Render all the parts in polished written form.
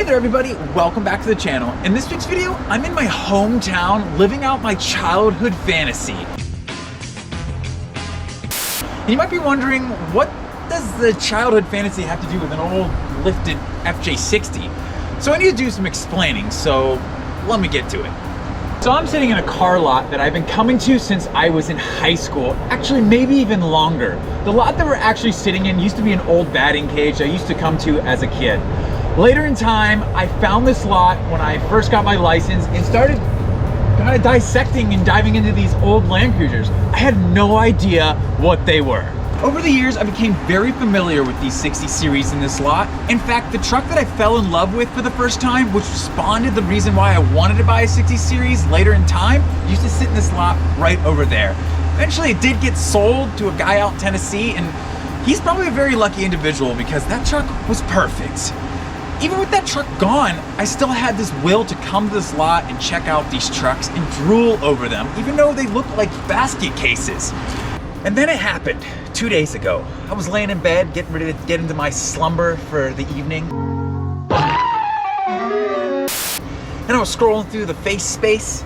Hey there everybody, welcome back to the channel. In this week's video, I'm in my hometown living out my childhood fantasy. And you might be wondering, what does the childhood fantasy have to do with an old lifted FJ60? So I need to do some explaining, so let me get to it. So I'm sitting in a car lot that I've been coming to since I was in high school, actually maybe even longer. The lot that we're actually sitting in used to be an old batting cage I used to come to as a kid. Later in time, I found this lot when I first got my license and started kind of dissecting and diving into these old Landcruisers. I had no idea what they were. Over the years, I became very familiar with these 60 series in this lot. In fact, the truck that I fell in love with for the first time, which spawned the reason why I wanted to buy a 60 series later in time, used to sit in this lot right over there. Eventually, it did get sold to a guy out in Tennessee, and he's probably a very lucky individual because that truck was perfect. Even with that truck gone, I still had this will to come to this lot and check out these trucks and drool over them, even though they looked like basket cases. And then it happened 2 days ago. I was laying in bed, getting ready to get into my slumber for the evening. And I was scrolling through the face space,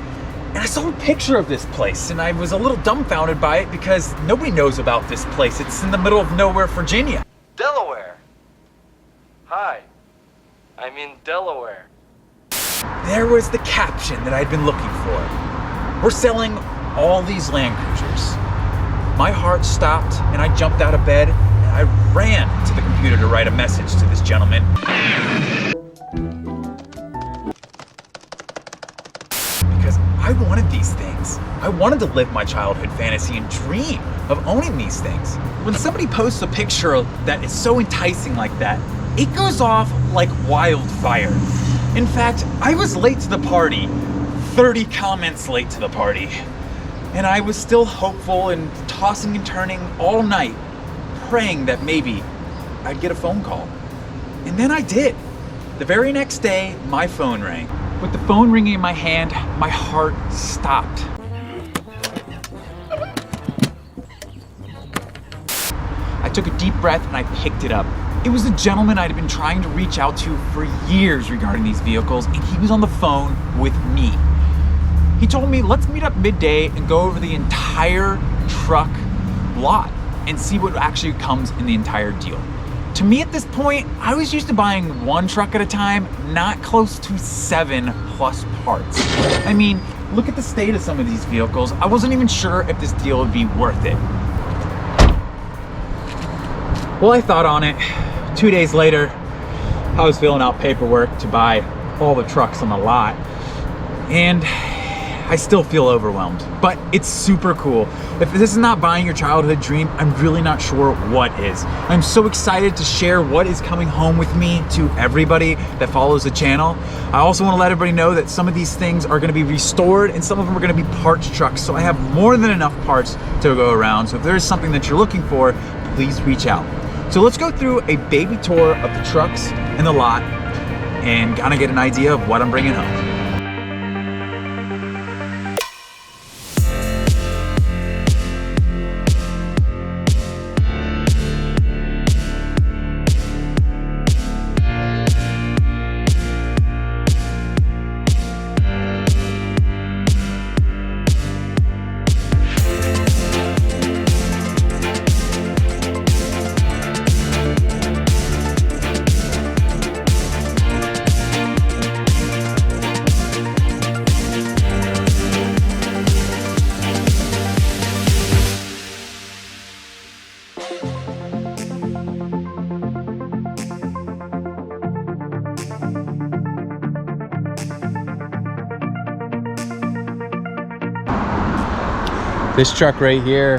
and I saw a picture of this place, and I was a little dumbfounded by it because nobody knows about this place. It's in the middle of nowhere, Virginia. Delaware. Hi. I'm in Delaware. There was the caption that I'd been looking for. We're selling all these Landcruisers. My heart stopped and I jumped out of bed and I ran to the computer to write a message to this gentleman. Because I wanted these things. I wanted to live my childhood fantasy and dream of owning these things. When somebody posts a picture that is so enticing like that, it goes off like wildfire. In fact, I was late to the party, 30 comments late to the party. And I was still hopeful and tossing and turning all night, praying that maybe I'd get a phone call. And then I did. The very next day, my phone rang. With the phone ringing in my hand, my heart stopped. I took a deep breath and I picked it up. It was a gentleman I'd been trying to reach out to for years regarding these vehicles, and he was on the phone with me. He told me, let's meet up midday and go over the entire truck lot and see what actually comes in the entire deal. To me at this point, I was used to buying one truck at a time, not close to 7+ parts. I mean, look at the state of some of these vehicles. I wasn't even sure if this deal would be worth it. Well, I thought on it. 2 days later, I was filling out paperwork to buy all the trucks on the lot, and I still feel overwhelmed, but it's super cool. If this is not buying your childhood dream, I'm really not sure what is. I'm so excited to share what is coming home with me to everybody that follows the channel. I also want to let everybody know that some of these things are going to be restored and some of them are going to be parts trucks, so I have more than enough parts to go around. So if there is something that you're looking for, please reach out. So let's go through a baby tour of the trucks and the lot and kind of get an idea of what I'm bringing home. This truck right here,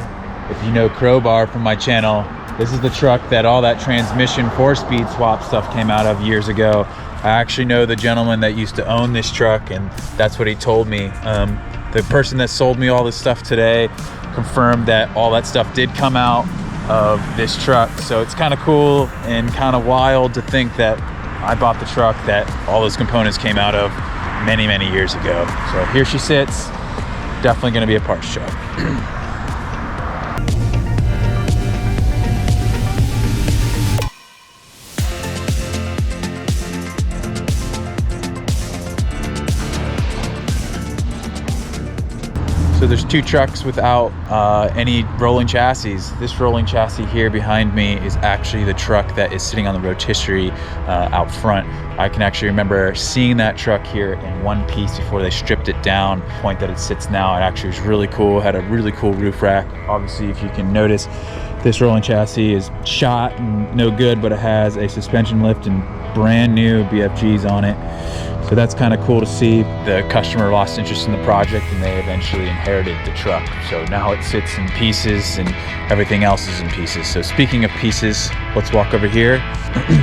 if you know Crowbar from my channel, this is the truck that all that transmission 4-speed swap stuff came out of years ago. I actually know the gentleman that used to own this truck, and that's what he told me. The person that sold me all this stuff today confirmed that all that stuff did come out of this truck. So it's kind of cool and kind of wild to think that I bought the truck that all those components came out of many, many years ago. So here she sits. Definitely going to be a parts truck. So there's two trucks without any rolling chassis. This rolling chassis here behind me is actually the truck that is sitting on the rotisserie out front. I can actually remember seeing that truck here in one piece before they stripped it down. The point that it sits now, it actually was really cool. It had a really cool roof rack. Obviously, if you can notice, this rolling chassis is shot and no good, but it has a suspension lift and brand new BFGs on it. So that's kind of cool to see. The customer lost interest in the project and they eventually inherited the truck. So now it sits in pieces and everything else is in pieces. So speaking of pieces, let's walk over here.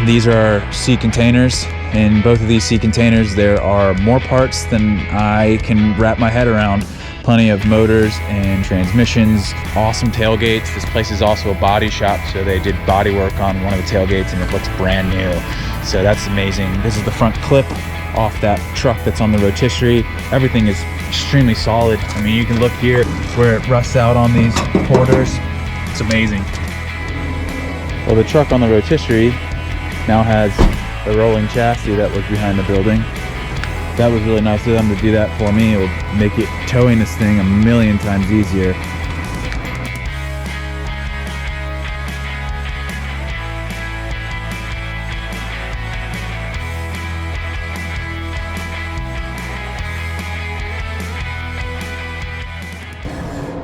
These are sea containers. In both of these sea containers, there are more parts than I can wrap my head around. Plenty of motors and transmissions, awesome tailgates. This place is also a body shop, so they did body work on one of the tailgates and it looks brand new. So that's amazing. This is the front clip off that truck that's on the rotisserie. Everything is extremely solid. I mean, you can look here where it rusts out on these quarters. It's amazing. Well, the truck on the rotisserie now has the rolling chassis that was behind the building. That was really nice of them to do that for me. It will make it towing this thing a million times easier.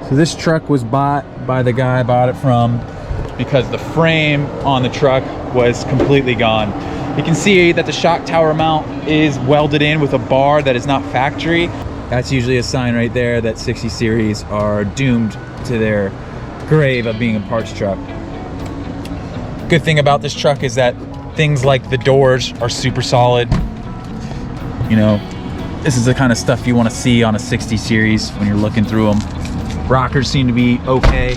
So this truck was bought by the guy I bought it from because the frame on the truck was completely gone. You can see that the shock tower mount is welded in with a bar that is not factory. That's usually a sign right there that 60 series are doomed to their grave of being a parts truck. Good thing about this truck is that things like the doors are super solid. You know, this is the kind of stuff you want to see on a 60 series when you're looking through them. Rockers seem to be okay.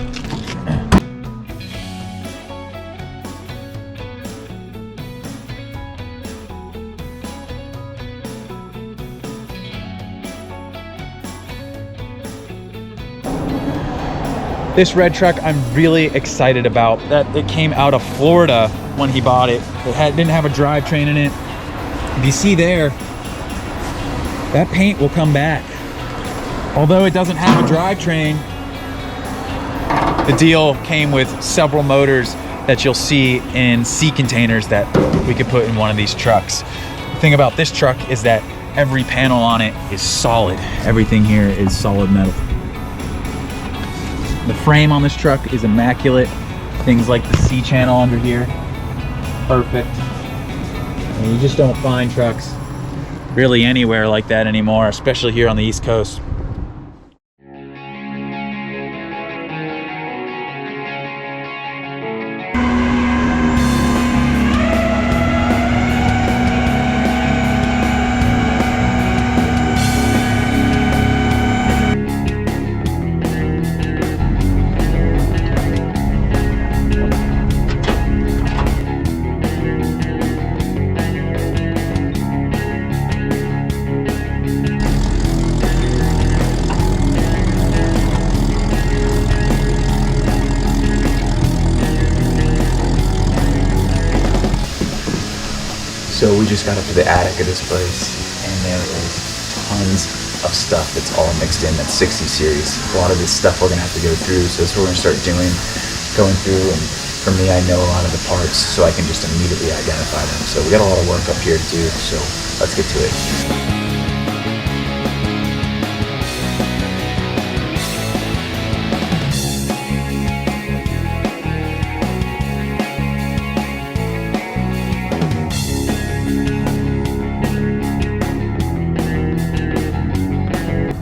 This red truck I'm really excited about. That it came out of Florida when he bought it. It didn't have a drivetrain in it. If you see there, that paint will come back. Although it doesn't have a drivetrain, the deal came with several motors that you'll see in sea containers that we could put in one of these trucks. The thing about this truck is that every panel on it is solid. Everything here is solid metal. The frame on this truck is immaculate. Things like the C channel under here, perfect. And you just don't find trucks really anywhere like that anymore, especially here on the East Coast. So we just got up to the attic of this place and there is tons of stuff that's all mixed in. That's 60 series. A lot of this stuff we're gonna have to go through, so that's what we're gonna start doing, going through. And for me, I know a lot of the parts, so I can just immediately identify them. So we got a lot of work up here to do, so let's get to it.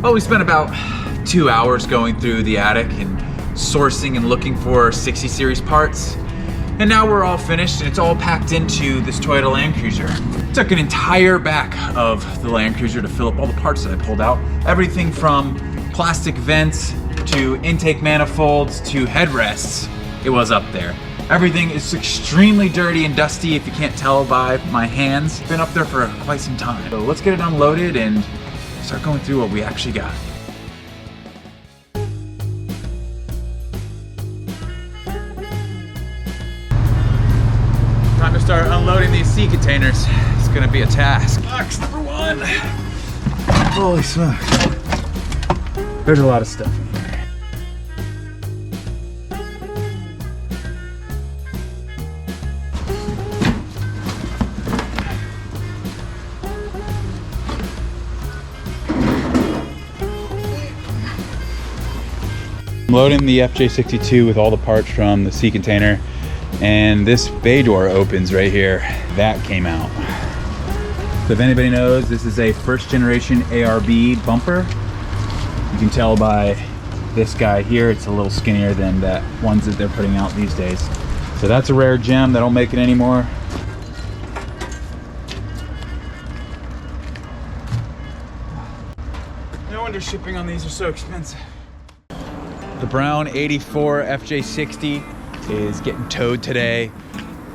Well, we spent about 2 hours going through the attic and sourcing and looking for 60 series parts. And now we're all finished and it's all packed into this Toyota Landcruiser. Took an entire back of the Landcruiser to fill up all the parts that I pulled out. Everything from plastic vents to intake manifolds to headrests, it was up there. Everything is extremely dirty and dusty if you can't tell by my hands. Been up there for quite some time. So let's get it unloaded and start going through what we actually got. Time to start unloading these sea containers. It's gonna be a task. Box number one. Holy smokes. There's a lot of stuff in here. I'm loading the FJ62 with all the parts from the sea container, and this bay door opens right here. That came out. So if anybody knows, this is a first generation ARB bumper. You can tell by this guy here, it's a little skinnier than the ones that they're putting out these days. So that's a rare gem. They don't make it anymore. No wonder shipping on these are so expensive. The brown 84 FJ60 is getting towed today.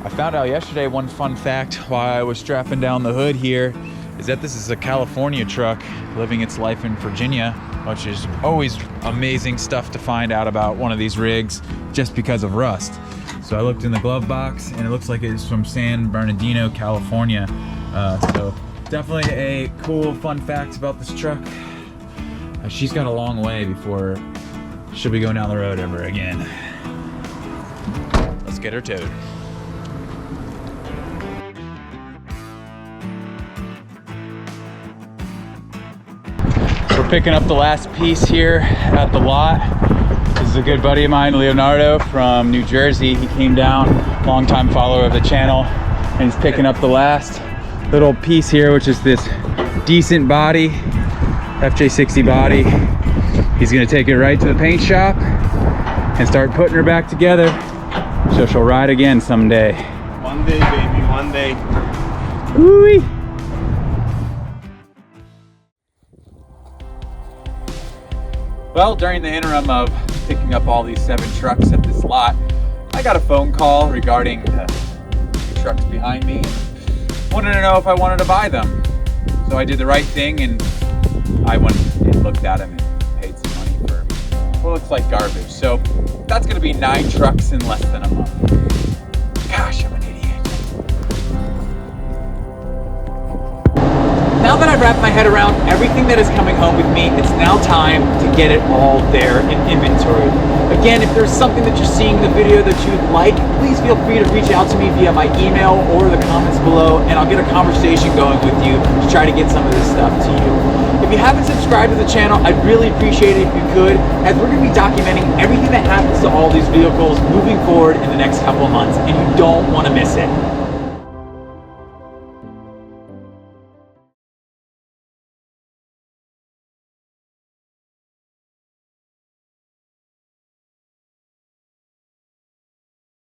I found out yesterday one fun fact while I was strapping down the hood here is that this is a California truck living its life in Virginia, which is always amazing stuff to find out about one of these rigs just because of rust. So I looked in the glove box and it looks like it's from San Bernardino, California. So definitely a cool fun fact about this truck. She's got a long way before she'll be going down the road ever again. Let's get her towed. We're picking up the last piece here at the lot. This is a good buddy of mine, Leonardo from New Jersey. He came down, longtime follower of the channel, and he's picking up the last little piece here, which is this decent body, FJ60 body. He's gonna take it right to the paint shop and start putting her back together so she'll ride again someday. One day, baby, one day. Ooh-wee. Well, during the interim of picking up all these 7 trucks at this lot, I got a phone call regarding the trucks behind me. Wanted to know if I wanted to buy them. So I did the right thing and I went and looked at them and paid some money for what looks like garbage. So that's gonna be 9 trucks in less than a month. Gosh, I'm an idiot. Now that I've wrapped my head around everything that is coming home with me, it's now time to get it all there in inventory. Again, if there's something that you're seeing in the video that you'd like, please feel free to reach out to me via my email or the comments below, and I'll get a conversation going with you to try to get some of this stuff to you. If you haven't subscribed to the channel, I'd really appreciate it if you could, as we're going to be documenting everything that happens to all these vehicles moving forward in the next couple of months, and you don't want to miss it.